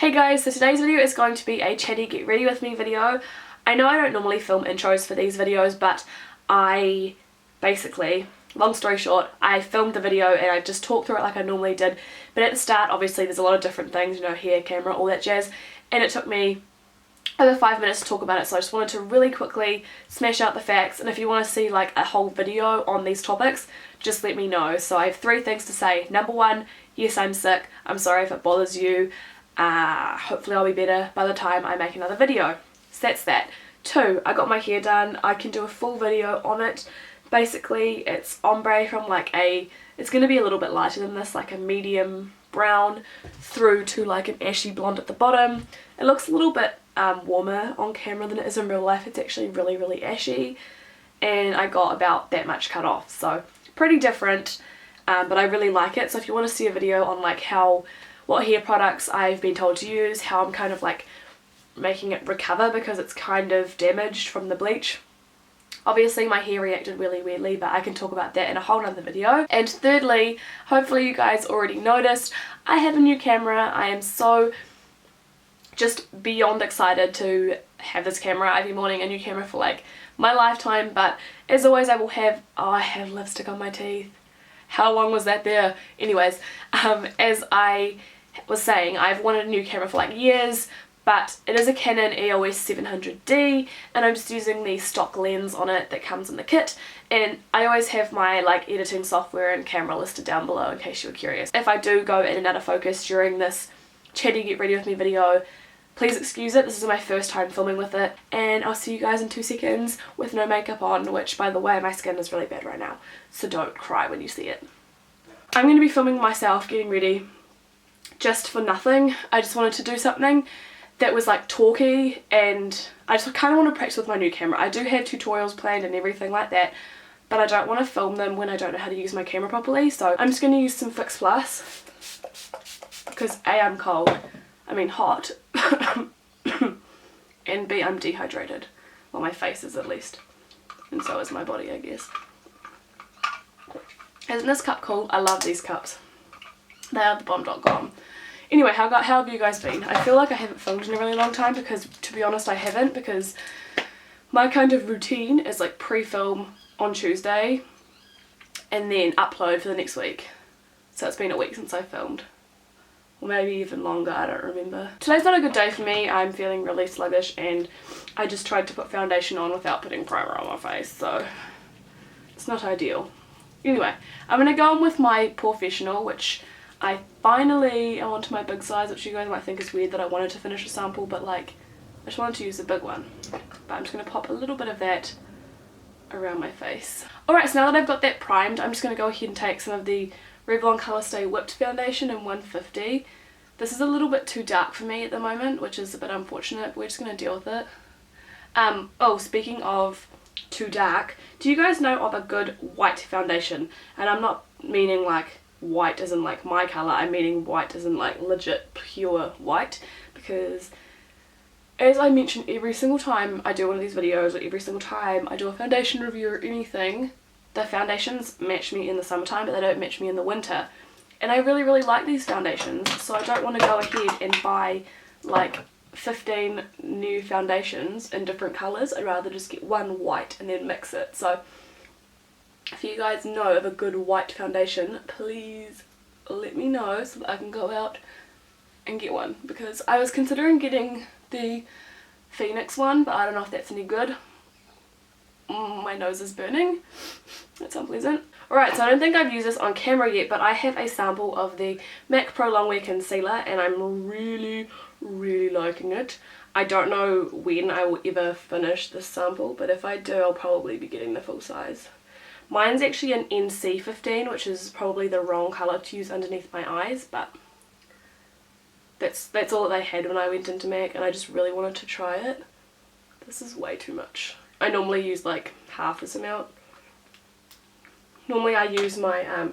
Hey guys, so today's video is going to be a Chatty get ready with me video. I know I don't normally film intros for these videos, but I basically, long story short, I filmed the video and I just talked through it like I normally did. But at the start, obviously there's a lot of different things, you know, hair, camera, all that jazz. And it took me over 5 minutes to talk about it, so I just wanted to really quickly smash out the facts. And if you want to see like a whole video on these topics, just let me know. So I have 3 things to say. Number 1, yes, I'm sick. I'm sorry if it bothers you. Hopefully I'll be better by the time I make another video. So that's that. 2, I got my hair done. I can do a full video on it. Basically it's ombre from like it's going to be a little bit lighter than this, like a medium brown through to like an ashy blonde at the bottom. It looks a little bit warmer on camera than it is in real life. It's actually really ashy, and I got about that much cut off, so pretty different, but I really like it. So if you want to see a video on like what hair products I've been told to use, how I'm kind of like making it recover because it's kind of damaged from the bleach. Obviously my hair reacted really weirdly, but I can talk about that in a whole nother video. And thirdly, hopefully you guys already noticed, I have a new camera. I am so just beyond excited to have this camera. I've been wanting a new camera for like my lifetime, but as always I will have, oh, I have lipstick on my teeth. How long was that there? Anyways, as I was saying, I've wanted a new camera for like years, but it is a Canon EOS 700D and I'm just using the stock lens on it that comes in the kit, and I always have my like editing software and camera listed down below in case you were curious. If I do go in and out of focus during this Chatty get ready with me video, please excuse it. This is my first time filming with it, and I'll see you guys in 2 seconds with no makeup on, which by the way my skin is really bad right now, so don't cry when you see it. I'm going to be filming myself getting ready just for nothing. I just wanted to do something that was like talky, and I just kind of want to practice with my new camera. I do have tutorials planned and everything like that, but I don't want to film them when I don't know how to use my camera properly, so I'm just going to use some Fix Plus because A, I'm cold, I mean hot, and B, I'm dehydrated. Well, my face is at least, and so is my body, I guess. Isn't this cup cool? I love these cups. They are the Balm.com. Anyway, how have you guys been? I feel like I haven't filmed in a really long time because, to be honest, I haven't, because my kind of routine is like pre-film on Tuesday and then upload for the next week. So it's been a week since I filmed. Or maybe even longer, I don't remember. Today's not a good day for me. I'm feeling really sluggish and I just tried to put foundation on without putting primer on my face, so it's not ideal. Anyway, I'm going to go on with my Professional, which I finally am onto my big size, which you guys might think is weird that I wanted to finish a sample, but like I just wanted to use the big one. But I'm just going to pop a little bit of that around my face. Alright, so now that I've got that primed, I'm just going to go ahead and take some of the Revlon Colour Stay Whipped Foundation in 150. This is a little bit too dark for me at the moment, which is a bit unfortunate, but we're just going to deal with it. Oh, speaking of too dark, do you guys know of a good white foundation? And I'm not meaning like white as in like my colour, I'm meaning white as in like legit pure white, because as I mention every single time I do one of these videos, or every single time I do a foundation review or anything, the foundations match me in the summertime but they don't match me in the winter, and I really like these foundations, so I don't want to go ahead and buy like 15 new foundations in different colours. I'd rather just get one white and then mix it. So if you guys know of a good white foundation, please let me know so that I can go out and get one, because I was considering getting the Phoenix one, but I don't know if that's any good. My nose is burning. That's unpleasant. Alright, so I don't think I've used this on camera yet, but I have a sample of the MAC Pro Longwear Concealer and I'm really liking it. I don't know when I will ever finish this sample, but if I do, I'll probably be getting the full size. Mine's actually an NC15, which is probably the wrong colour to use underneath my eyes, but that's all that they had when I went into MAC, and I just really wanted to try it. This is way too much. I normally use like half this amount. Normally I use my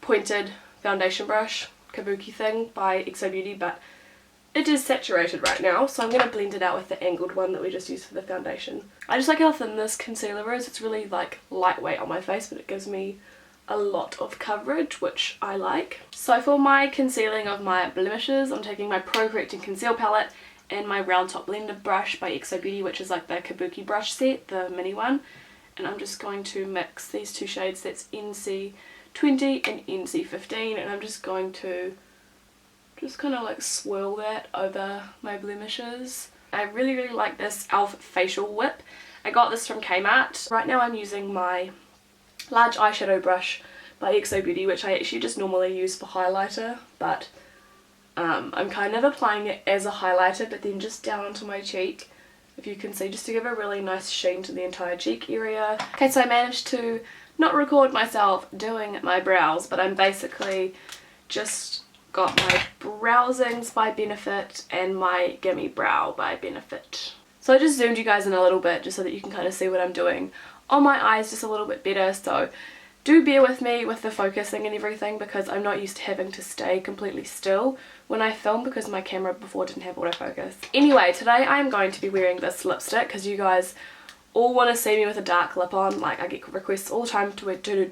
pointed foundation brush, kabuki thing by XO Beauty, but it is saturated right now, so I'm going to blend it out with the angled one that we just used for the foundation. I just like how thin this concealer is. It's really like lightweight on my face, but it gives me a lot of coverage, which I like. So for my concealing of my blemishes, I'm taking my Pro Correct and Conceal palette and my round top blender brush by XO Beauty, which is like the kabuki brush set, the mini one. And I'm just going to mix these two shades, that's NC20 and NC15, and I'm just going to just kind of like swirl that over my blemishes. I really like this e.l.f. facial whip. I got this from Kmart. Right now I'm using my large eyeshadow brush by XO Beauty, which I actually just normally use for highlighter, but I'm kind of applying it as a highlighter, but then just down onto my cheek, if you can see, just to give a really nice sheen to the entire cheek area. Okay, so I managed to not record myself doing my brows, but I'm basically just got my Browsings by Benefit and my Gimme Brow by Benefit. So I just zoomed you guys in a little bit just so that you can kind of see what I'm doing on my eyes just a little bit better. So do bear with me with the focusing and everything, because I'm not used to having to stay completely still when I film, because my camera before didn't have autofocus. Anyway, today I'm going to be wearing this lipstick because you guys all want to see me with a dark lip on. Like, I get requests all the time to do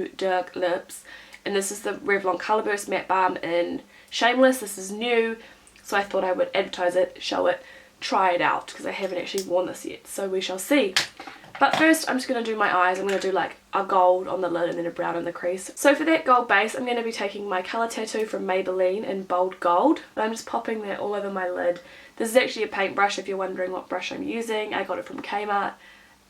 dark lips. And this is the Revlon Colourburst Matte Balm in Shameless. This is new, so I thought I would advertise it, show it, try it out, because I haven't actually worn this yet, so we shall see. But first I'm just going to do my eyes. I'm going to do like a gold on the lid and then a brown in the crease. So for that gold base, I'm going to be taking my Colour Tattoo from Maybelline in Bold Gold. And I'm just popping that all over my lid. This is actually a paintbrush if you're wondering what brush I'm using. I got it from Kmart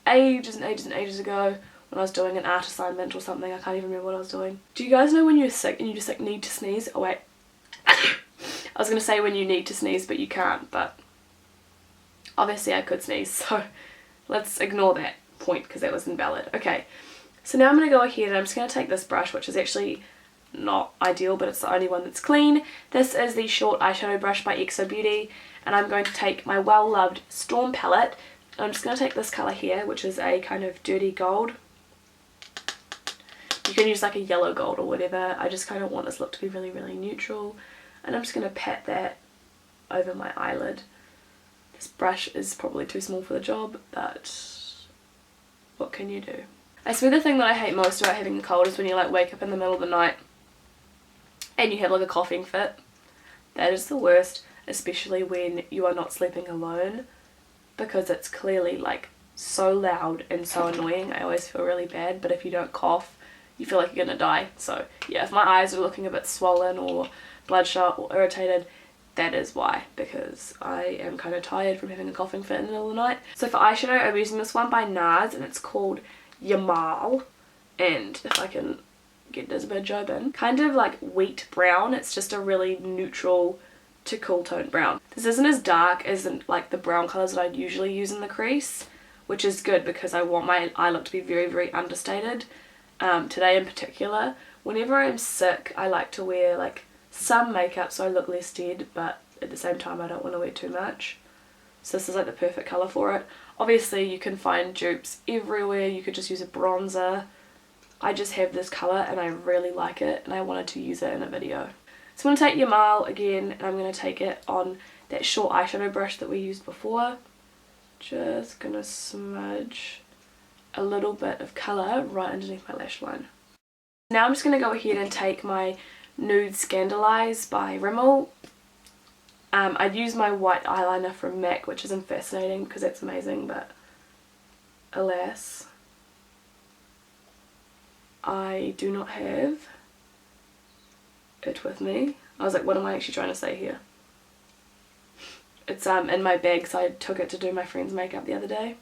ages and ages ago when I was doing an art assignment or something. I can't even remember what I was doing. Do you guys know when you're sick and you just like need to sneeze? Oh wait. I was going to say when you need to sneeze but you can't, but obviously I could sneeze, so let's ignore that point because that was invalid. Okay, so now I'm going to go ahead and I'm just going to take this brush, which is actually not ideal, but it's the only one that's clean. This is the short eyeshadow brush by XO Beauty, and I'm going to take my well-loved Storm palette. I'm just going to take this colour here, which is a kind of dirty gold. You can use like a yellow gold or whatever. I just kind of want this look to be really neutral, and I'm just going to pat that over my eyelid. This brush is probably too small for the job, but what can you do? I swear the thing that I hate most about having a cold is when you like wake up in the middle of the night and you have like a coughing fit. That is the worst, especially when you are not sleeping alone, because it's clearly like so loud and so annoying. I always feel really bad, but if you don't cough, you feel like you're gonna die. So yeah, if my eyes are looking a bit swollen or bloodshot or irritated, that is why, because I am kind of tired from having a coughing fit in the middle of the night. So for eyeshadow, I'm using this one by NARS, and it's called Yamal. And if I can get this bit job in, kind of like wheat brown. It's just a really neutral to cool tone brown. This isn't as dark as like the brown colours that I'd usually use in the crease, which is good because I want my eye look to be very understated. Today in particular, whenever I'm sick, I like to wear like some makeup so I look less dead, but at the same time I don't want to wear too much. So this is like the perfect colour for it. Obviously you can find dupes everywhere. You could just use a bronzer. I just have this colour and I really like it, and I wanted to use it in a video. So I'm going to take Yamal again, and I'm going to take it on that short eyeshadow brush that we used before. Just going to smudge a little bit of colour right underneath my lash line. Now I'm just going to go ahead and take my Nude Scandalize by Rimmel. I'd use my white eyeliner from MAC, which isn't fascinating because that's amazing, but alas, I do not have it with me. I was like, what am I actually trying to say here? It's in my bag, so I took it to do my friend's makeup the other day,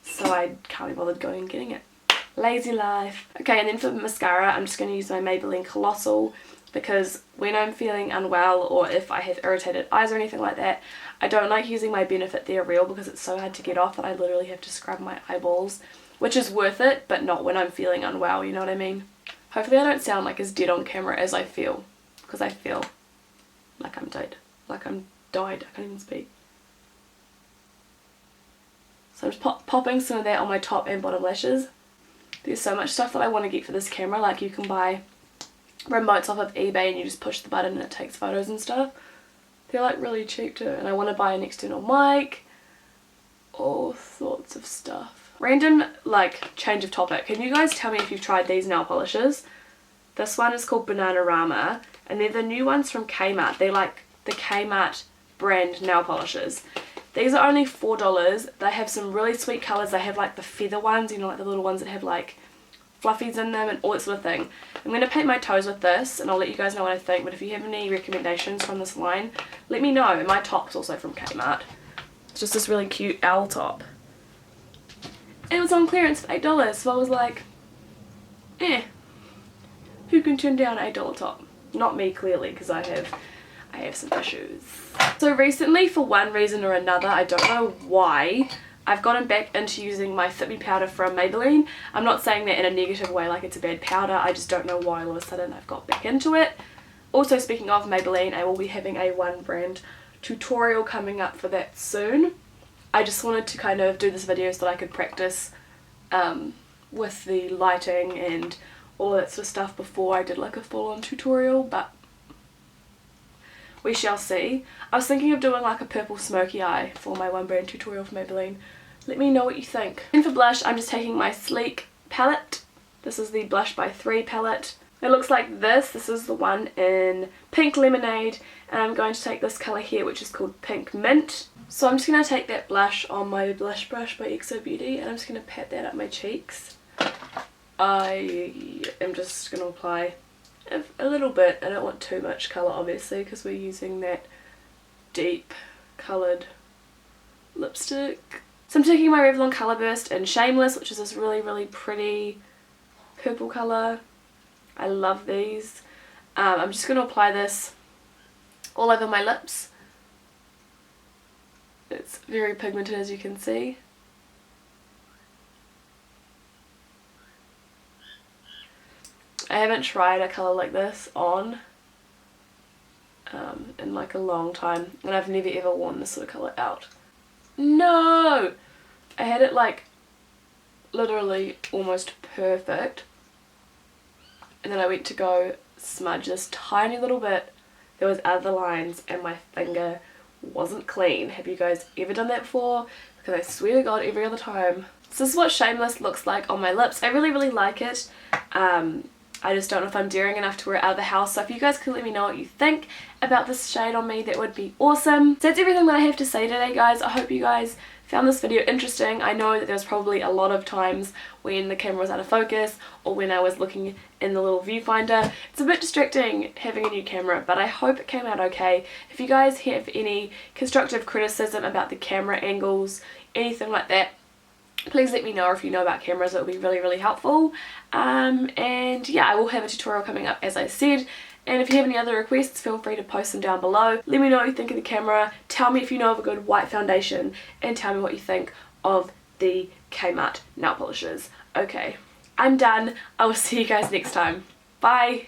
so I can't be bothered going and getting it. Lazy life. Okay, and then for mascara, I'm just going to use my Maybelline Colossal, because when I'm feeling unwell or if I have irritated eyes or anything like that, I don't like using my Benefit They're Real because it's so hard to get off that I literally have to scrub my eyeballs, which is worth it, but not when I'm feeling unwell, you know what I mean? Hopefully I don't sound like as dead on camera as I feel, because I feel like I'm dead. Like I'm died. I can't even speak. So I'm just popping some of that on my top and bottom lashes. There's so much stuff that I want to get for this camera. Like, you can buy remotes off of eBay and you just push the button and it takes photos and stuff. They're like really cheap too. And I want to buy an external mic. All sorts of stuff. Random, like, change of topic. Can you guys tell me if you've tried these nail polishes? This one is called Bananarama, and they're the new ones from Kmart. They're like the Kmart brand nail polishes. These are only $4. They have some really sweet colours. They have like the feather ones, you know, like the little ones that have like fluffies in them and all that sort of thing. I'm going to paint my toes with this, and I'll let you guys know what I think, but if you have any recommendations from this line, let me know. And my top's also from Kmart. It's just this really cute owl top. And it was on clearance for $8, so I was like, who can turn down an $8 top? Not me, clearly, because I have some issues. So recently, for one reason or another, I don't know why, I've gotten back into using my Fit Me powder from Maybelline. I'm not saying that in a negative way, like it's a bad powder. I just don't know why all of a sudden I've got back into it. Also, speaking of Maybelline, I will be having a one brand tutorial coming up for that soon. I just wanted to kind of do this video so that I could practice with the lighting and all that sort of stuff before I did like a full-on tutorial, but we shall see. I was thinking of doing like a purple smoky eye for my one brand tutorial for Maybelline. Let me know what you think. And for blush, I'm just taking my Sleek palette. This is the Blush by 3 palette. It looks like this. This is the one in Pink Lemonade, and I'm going to take this colour here, which is called Pink Mint. So I'm just going to take that blush on my blush brush by XO Beauty, and I'm just going to pat that up my cheeks. I am just going to apply a little bit. I don't want too much colour, obviously, because we're using that deep coloured lipstick. So I'm taking my Revlon Colour Burst in Shameless, which is this really, really pretty purple colour. I love these. I'm just going to apply this all over my lips. It's very pigmented, as you can see. I haven't tried a colour like this on in like a long time, and I've never ever worn this sort of colour out. No! I had it like literally almost perfect, and then I went to go smudge this tiny little bit. There was other lines and my finger wasn't clean. Have you guys ever done that before? Because I swear to God, every other time. So this is what Shameless looks like on my lips. I really, really like it. I just don't know if I'm daring enough to wear it out of the house. So if you guys could let me know what you think about this shade on me, that would be awesome. So that's everything that I have to say today, guys. I hope you guys found this video interesting. I know that there was probably a lot of times when the camera was out of focus or when I was looking in the little viewfinder. It's a bit distracting having a new camera, but I hope it came out okay. If you guys have any constructive criticism about the camera angles, anything like that, please let me know. If you know about cameras, it would be really, really helpful. And yeah, I will have a tutorial coming up, as I said. And if you have any other requests, feel free to post them down below. Let me know what you think of the camera. Tell me if you know of a good white foundation, and tell me what you think of the Kmart nail polishes. Okay, I'm done. I will see you guys next time. Bye!